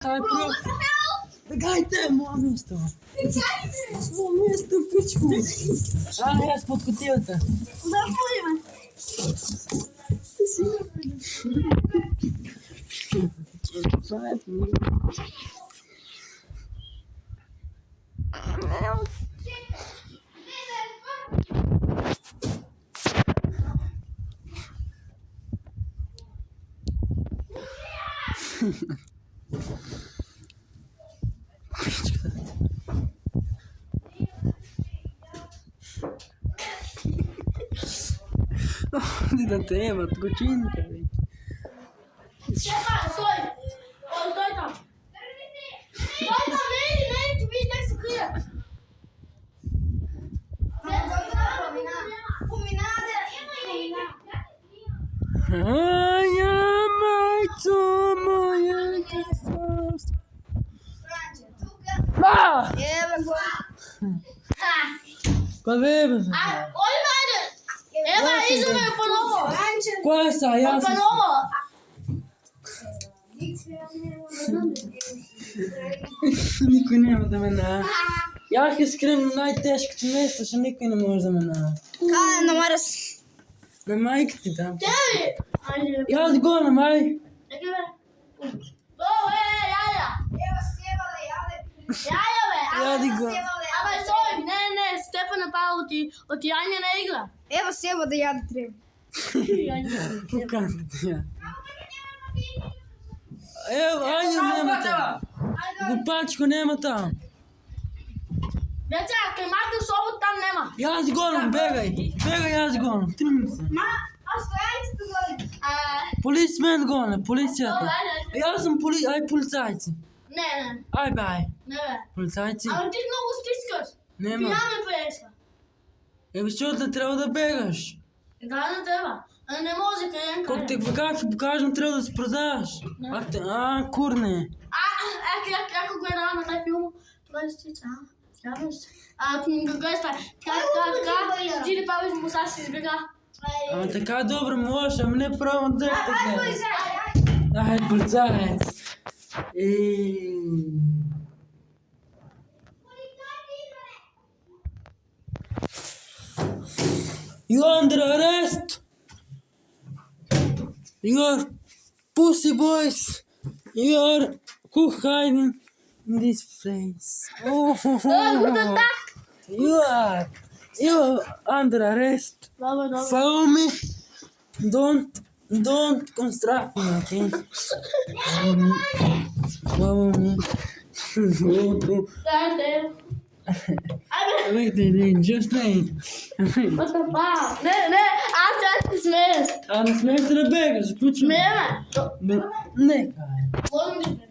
Ai, prof. Dajte, moje mesto. Moje mesto, pičku. Jaz pod kotevta. Da pojma. Ti da tema, tkočinka. Sтой! Sтой там! Sтой там, ne, ti vidiš nek se krije. Ai, majco moja, Hristos. Ah! Ko vem? Oj, mene! Evo, izme je ponovo. Koja sa, ja sam... Ponovo. Никой няма да ме на. Я искрено най-тежкото нещо, че никой не може да ме на. Кај на Марас. На майка ти там. Теви! Ajde. Я да го на май. Neki be. Jaja. Jaja be. Я да го. Aba, stoj, ne, Stefan napao od Janja ne igra. Ево себа да ја да треба. Поканете я. Ево, ајде, нема там. Глупачко, нема там. Деца, кај мати собот там нема. Јас гонам, бегај. Бегај, јас гонам. Трими се. А стојањето голи. Полисмен гоне, полицијата. Ajde. Јас сум ај полицајци. Ne. Ај бај. Ne be. Полицајци. Ali ti mnogo stiskaš. Ti Нема. name peska. Ебе, што да треба да бегаш? Da ne treba. Ne može kaj Колку ти покажам, треба да се продаш. Курне. Kako gledam na taj film, това е стица. Каква е ста? Така, ти ли павиш му са си избега. Ама така добро може, ама не пробвам да така. Ај, полицаец. You're under arrest. You're pussy boys. You're who hiding in this place. You're under arrest. Follow me. Don't construct me, okay? Follow me. Wait, just wait. Wat een paal. Nee, altijd is mis. Anders merkt er een beker, ze moet je... Meer me. Nee, Volgende.